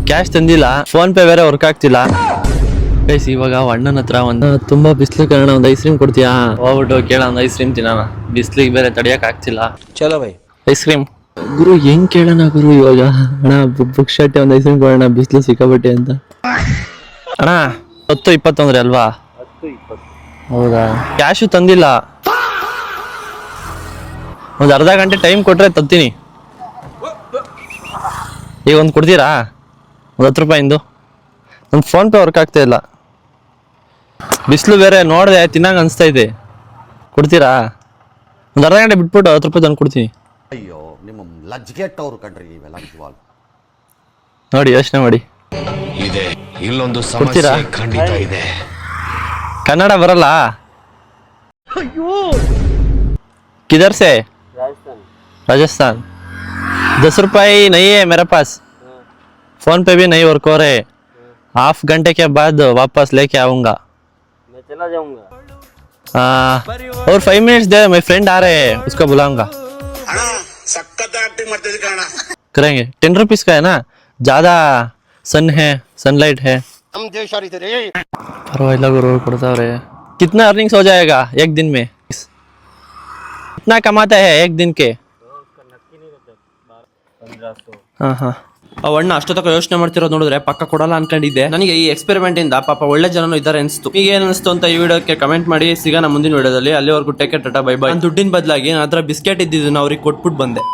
Cash ತಂದಿಲ್ಲ, phone pay ಬೇರೆ work ಆಗ್ತಿಲ್ಲ. ಗೈಸ್ ಇವಾಗ ಅಣ್ಣನ ಹತ್ರ ಒಂದು ತುಂಬಾ ಬಿಸಿಲು ಕಾರಣ ಒಂದು ಐಸ್ ಕ್ರೀಮ್ ಕೊಡ್ತೀಯಾ? ಹೋಗ್ಬಿಟ್ಟು ಕೇಳ ಒಂದು ಐಸ್ ಕ್ರೀಮ್ ತಿನ್ನೋಣ, ಬಿಸ್ಲಿಗೆ ಬೇರೆ ತಡಿಯಕ್ ಆಗ್ತಿಲ್ಲ. ಚಲೋ ಬೈ ಐಸ್ ಕ್ರೀಮ್ ಗುರು ಹೆಂಗ್ ಕೇಳೋಣ ಗುರು ಇವಾಗ? ಅಣ್ಣ ಬುಕ್ ಶರ್ಟ್ ಒಂದು ಐಸ್ ಕ್ರೀಮ್ ಕೊಡೋಣ, ಬಿಸಿಲು ಸಿಕ್ಕಾಬಟ್ಟೆ ಅಂತ. ಅಣ್ಣ 10-20 ಅಂದ್ರೆ ಅಲ್ವಾ? 10-20 ಹೌದಾ? ಕ್ಯಾಶು ತಂದಿಲ್ಲ, ಒಂದು ಅರ್ಧ ಗಂಟೆ ಟೈಮ್ ಕೊಟ್ರೆ ತತ್ತೀನಿ. ಈಗ ಒಂದು ಕೊಡ್ತೀರಾ? ಒಂದು 10 ರೂಪಾಯಿಂದು. ನನ್ನ ಫೋನ್ ಪೇ ವರ್ಕ್ ಆಗ್ತಾ ಇಲ್ಲ, ಬಿಸಿಲು ಬೇರೆ ನೋಡಿದೆ, ತಿನ್ನಂಗೆ ಅನಿಸ್ತಾ ಇದೆ. ಕೊಡ್ತೀರಾ? ಒಂದು ಅರ್ಧ ಗಂಟೆ ಬಿಟ್ಬಿಟ್ಟು 10 ರೂಪಾಯಿ ತಂದು ಕೊಡ್ತೀನಿ. ಅಯ್ಯೋ ನಿಮ್ಮ ಲಜ್ಗೆಟ್ಟವ್ರು ಕಣ್ರಿ ನೀವೆಲ್ಲ ನಿಜವಾಗ್ಲೂ. ನೋಡಿ ಯೋಚನೆ ಮಾಡಿ. ಇದೆ ಇಲ್ಲೊಂದು ಕೊಡ್ತೀರಾ? ಸಮಸ್ಯೆ ಖಂಡಿತ ಇದೆ. ಕನ್ನಡ ಬರಲ್ಲ? किधर से? राजस्थान। 10 रुपये नहीं है मेरे पास, फोन पे भी नहीं वर्क हो रहे। हाफ घंटे के बाद वापस लेके आऊंगा। मैं चला जाऊंगा। और 5 मिनट्स दे, मेरे फ्रेंड आ रहे हैं, उसको बुलाऊंगा। करेंगे। 10 रुपीज का है ना, ज्यादा सन है, सनलाइट है। परवाइला गुरु ಕೊಡ್ತಾವ್ರೆ. कितना अर्निंग्स हो जाएगा एक दिन में? कितना कमाता है एक दिन के? ಅವಣ್ಣ ಅಷ್ಟೊತ್ತಕ ಯೋಚನೆ ಮಾಡ್ತಿರೋದು ನೋಡಿದ್ರೆ ಪಕ್ಕ ಕೊಡಲ್ಲ ಅನ್ಕೊಂಡಿದ್ದೆ. ನನಗೆ ಈ ಎಕ್ಸ್ಪೆರಿಮೆಂಟ್ ಇಂದ ಪಾಪ ಒಳ್ಳೆ ಜನನು ಇದ್ದಾರೆ ಅನಿಸ್ತು. ಈಗ ಏನ್ ಅನಿಸ್ತು ಅಂತ ಈ ವಿಡಿಯೋಕ್ಕೆ ಕಮೆಂಟ್ ಮಾಡಿ. ಸಿಗೋಣ ಮುಂದಿನ ವಿಡಿಯೋದಲ್ಲಿ. ಅಲ್ಲಿವರೆಗೂ take care, tata bye bye. ದುಡ್ಡಿನ ಬದಲಾಗಿ ನನ್ನ ಹತ್ರ ಬಿಸ್ಕೆಟ್ ಇದ್ದಿದ್ದನ್ನ ಅವ್ರಿಗೆ ಕೊಟ್ಬಿಟ್ಟು ಬಂದೆ.